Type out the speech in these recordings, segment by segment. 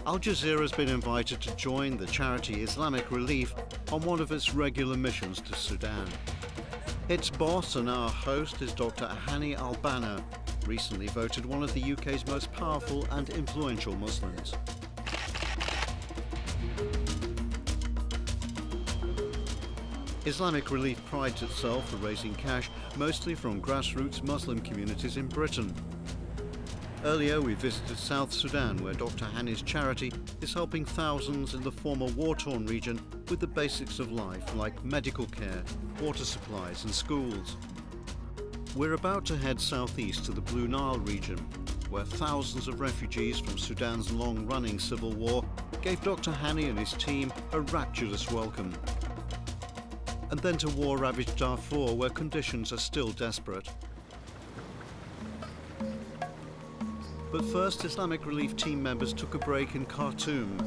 Al Jazeera has been invited to join the charity Islamic Relief on one of its regular missions to Sudan. Its boss and our host is Dr. Hani Al-Banna, recently voted one of the UK's most powerful and influential Muslims. Islamic Relief prides itself for raising cash mostly from grassroots Muslim communities in Britain. Earlier we visited South Sudan, where Dr. Hani's charity is helping thousands in the former war-torn region with the basics of life like medical care, water supplies and schools. We're about to head southeast to the Blue Nile region, where thousands of refugees from Sudan's long-running civil war gave Dr. Hani and his team a rapturous welcome. And then to war-ravaged Darfur, where conditions are still desperate. But first, Islamic Relief team members took a break in Khartoum,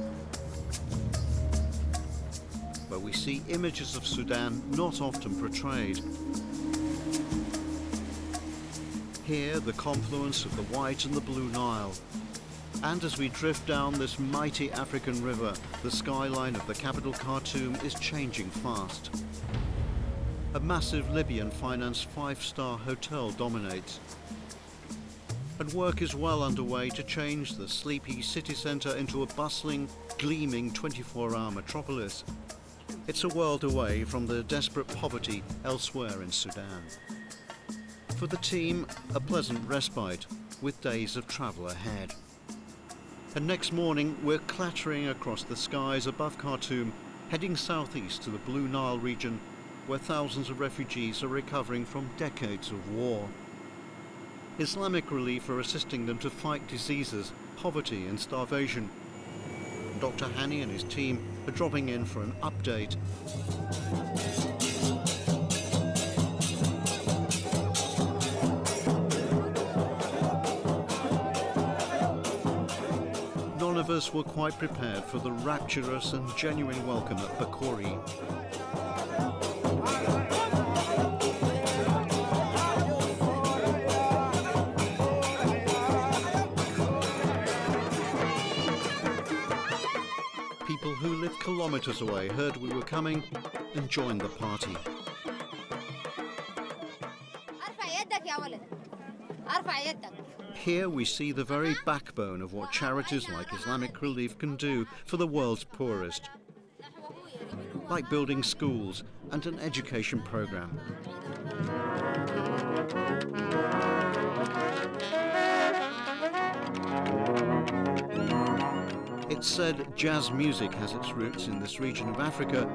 where we see images of Sudan not often portrayed. Here, the confluence of the White and the Blue Nile. And as we drift down this mighty African river, the skyline of the capital Khartoum is changing fast. A massive Libyan-financed five-star hotel dominates. And work is well underway to change the sleepy city centre into a bustling, gleaming 24-hour metropolis. It's a world away from the desperate poverty elsewhere in Sudan. For the team, a pleasant respite, with days of travel ahead. And next morning, we're clattering across the skies above Khartoum, heading southeast to the Blue Nile region, where thousands of refugees are recovering from decades of war. Islamic Relief are assisting them to fight diseases, poverty and starvation. Dr. Hani and his team are dropping in for an update. None of us were quite prepared for the rapturous and genuine welcome at Bakori. People who lived kilometers away heard we were coming and joined the party. Here we see the very backbone of what charities like Islamic Relief can do for the world's poorest, like building schools and an education program. It's said jazz music has its roots in this region of Africa,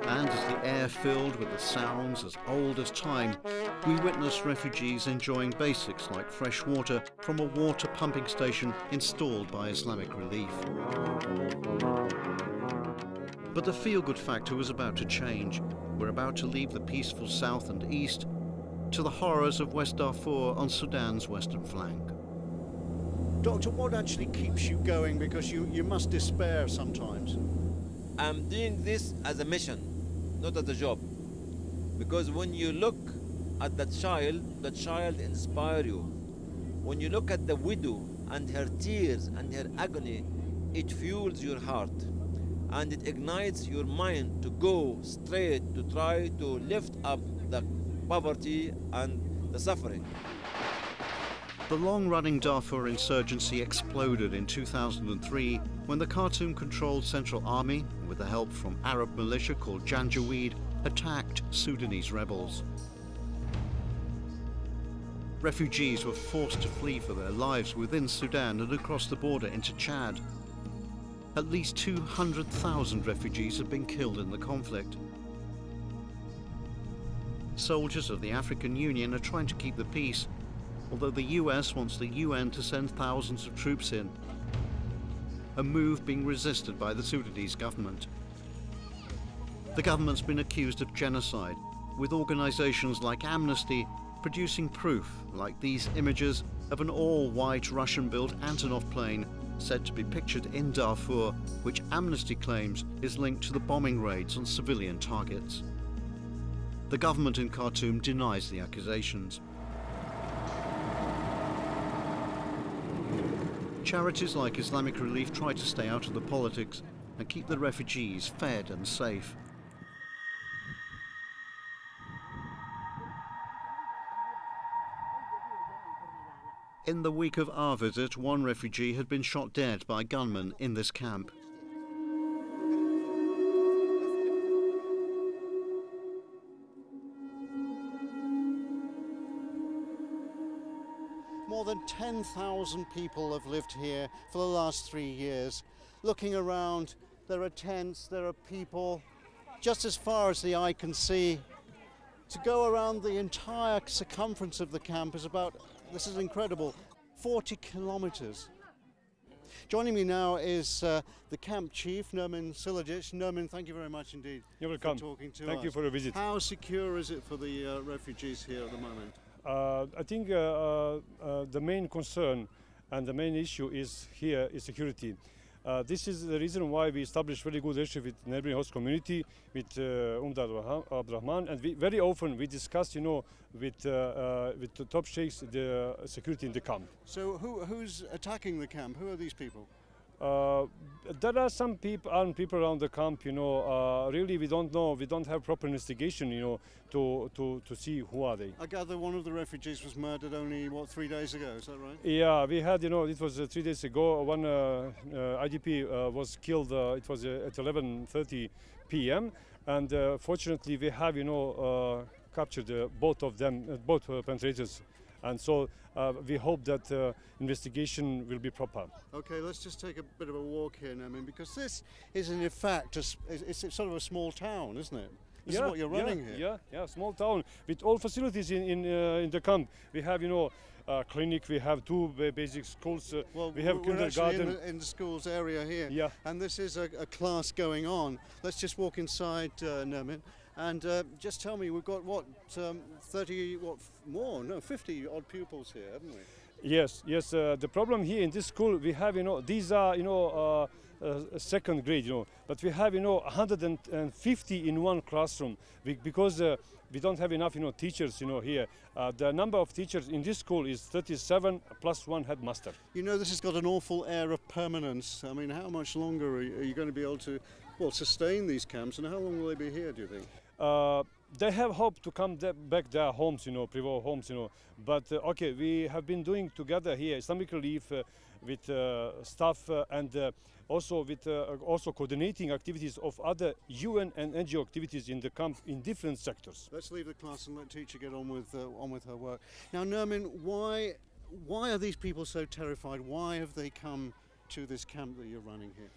and as the air filled with the sounds as old as time, we witness refugees enjoying basics like fresh water from a water pumping station installed by Islamic Relief. But the feel-good factor was about to change. We're about to leave the peaceful south and east to the horrors of West Darfur on Sudan's western flank. Doctor, what actually keeps you going? Because you must despair sometimes. I'm doing this as a mission, not as a job. Because when you look at the child inspires you. When you look at the widow and her tears and her agony, it fuels your heart. And it ignites your mind to go straight to try to lift up the poverty and the suffering. The long-running Darfur insurgency exploded in 2003 when the Khartoum-controlled Central Army, with the help from Arab militia called Janjaweed, attacked Sudanese rebels. Refugees were forced to flee for their lives within Sudan and across the border into Chad. At least 200,000 refugees have been killed in the conflict. Soldiers of the African Union are trying to keep the peace, although the US wants the UN to send thousands of troops in, a move being resisted by the Sudanese government. The government's been accused of genocide, with organizations like Amnesty producing proof, like these images of an all-white Russian-built Antonov plane said to be pictured in Darfur, which Amnesty claims is linked to the bombing raids on civilian targets. The government in Khartoum denies the accusations. Charities like Islamic Relief try to stay out of the politics and keep the refugees fed and safe. In the week of our visit, one refugee had been shot dead by gunmen in this camp. More than 10,000 people have lived here for the last 3 years. Looking around, there are tents, there are people, just as far as the eye can see. To go around the entire circumference of the camp is about, this is incredible, 40 kilometers. Joining me now is the camp chief, Nermin Silajic. Nermin, thank you very much indeed. You're welcome. For talking to us. Thank you for your visit. How secure is it for the refugees here at the moment? I think the main concern and the main issue is here is security. This is the reason why we established very good relationship with neighboring host community, with Abdurrahman, and very often we discuss, with the top sheikhs the security in the camp. So who's attacking the camp? Who are these people? There are some armed people around the camp, really we don't know, we don't have proper investigation, to see who are they. I gather one of the refugees was murdered only, 3 days ago, is that right? Yeah, we had, it was 3 days ago, one IDP was killed, it was at 11:30 p.m. and fortunately we have, captured both of them, both perpetrators. And so we hope that investigation will be proper. Okay, let's just take a bit of a walk here, Nermin, because this is in fact, it's sort of a small town, isn't it? This is what you're running here. Yeah, small town with all facilities in the camp. We have, clinic, we have 2 basic schools, we have kindergarten. We're in the schools area here, yeah. And this is a class going on. Let's just walk inside, Nermin. And just tell me, we've got 50 odd pupils here, haven't we? Yes. The problem here in this school, we have, these are, second grade, but we have, 150 in one classroom because we don't have enough, teachers, here. The number of teachers in this school is 37 plus 1 headmaster. This has got an awful air of permanence. I mean, how much longer are you going to be able to, sustain these camps, and how long will they be here, do you think? They have hope to come back their homes, pre-war homes, But okay, we have been doing together here Islamic Relief with staff and also with also coordinating activities of other UN and NGO activities in the camp in different sectors. Let's leave the class and let teacher get on with her work. Now, Nermin, why are these people so terrified? Why have they come to this camp that you're running here?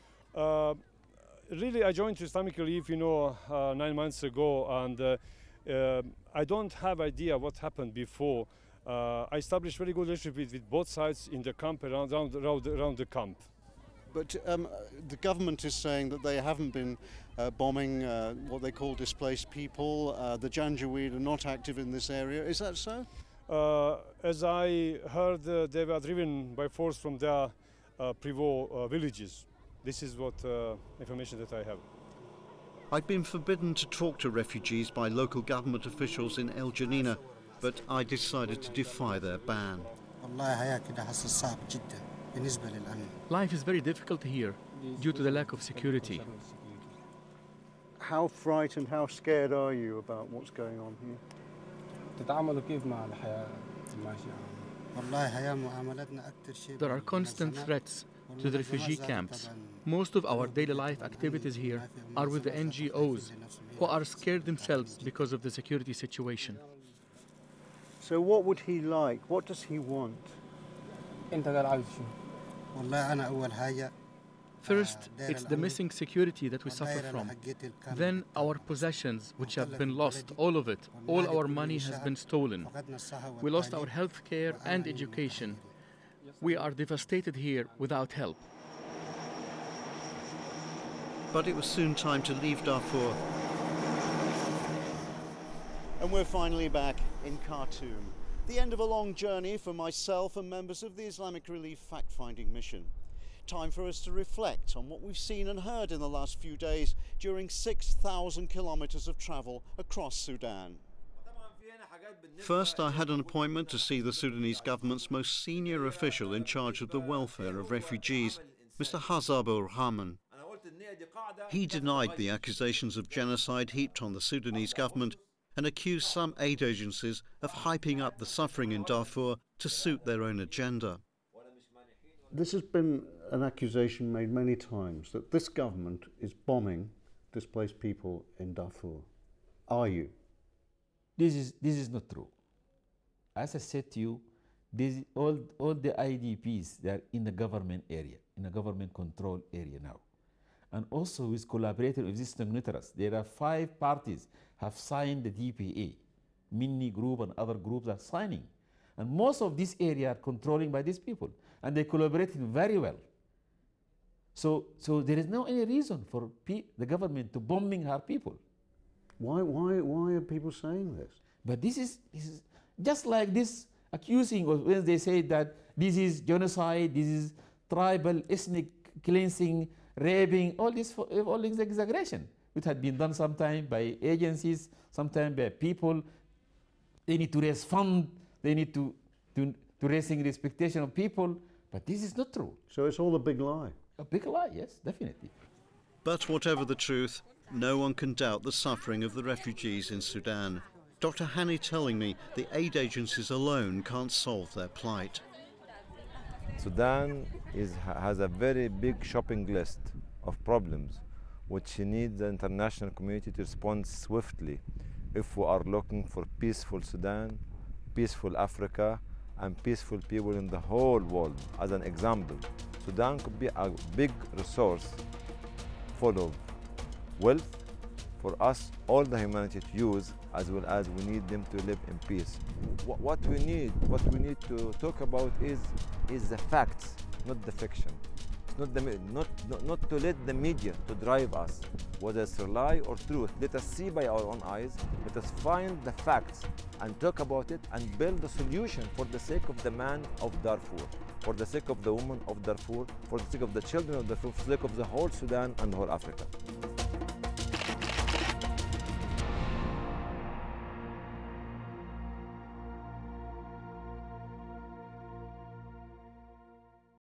Really, I joined Islamic Relief, 9 months ago, and I don't have idea what happened before. I established very good relationship with both sides in the camp, around the camp. But the government is saying that they haven't been bombing what they call displaced people. The Janjaweed are not active in this area. Is that so? As I heard, they were driven by force from their pre-war villages. This is what information that I have. I'd been forbidden to talk to refugees by local government officials in El Janina, but I decided to defy their ban. Life is very difficult here due to the lack of security. How frightened, how scared are you about what's going on here? There are constant threats to the refugee camps. Most of our daily life activities here are with the NGOs, who are scared themselves because of the security situation. So what would he like? What does he want? First, it's the missing security that we suffer from. Then our possessions, which have been lost, all of it, all our money has been stolen. We lost our health care and education. We are devastated here without help. But it was soon time to leave Darfur. And we're finally back in Khartoum. The end of a long journey for myself and members of the Islamic Relief fact-finding mission. Time for us to reflect on what we've seen and heard in the last few days during 6,000 kilometers of travel across Sudan. First, I had an appointment to see the Sudanese government's most senior official in charge of the welfare of refugees, Mr. Hazab ur-Rahman. He denied the accusations of genocide heaped on the Sudanese government and accused some aid agencies of hyping up the suffering in Darfur to suit their own agenda. This has been an accusation made many times that this government is bombing displaced people in Darfur. Are you? This is not true. As I said to you, all the IDPs, they are in the government area, in a government control area now. And also with collaborative existing signatories. There are 5 parties have signed the DPA. Minni group and other groups are signing. And most of this area are controlling by these people. And they collaborated very well. So there is no any reason for the government to bombing our people. Why are people saying this? But this is just like this accusing of when they say that this is genocide, this is tribal, ethnic cleansing, raping, all this exaggeration, which had been done sometime by agencies, sometime by people. They need to raise funds, they need to raising the expectation of people, but this is not true. So it's all a big lie? A big lie, yes, definitely. But whatever the truth, no one can doubt the suffering of the refugees in Sudan. Dr. Hani telling me the aid agencies alone can't solve their plight. Sudan has a very big shopping list of problems which needs the international community to respond swiftly if we are looking for peaceful Sudan, peaceful Africa, and peaceful people in the whole world. As an example, Sudan could be a big resource full of wealth for us, all the humanity to use, as well as we need them to live in peace. What we need to talk about is the facts, not the fiction. It's not to let the media to drive us, whether it's a lie or truth. Let us see by our own eyes. Let us find the facts and talk about it and build a solution for the sake of the man of Darfur, for the sake of the woman of Darfur, for the sake of the children of Darfur, for the sake of the whole Sudan and the whole Africa.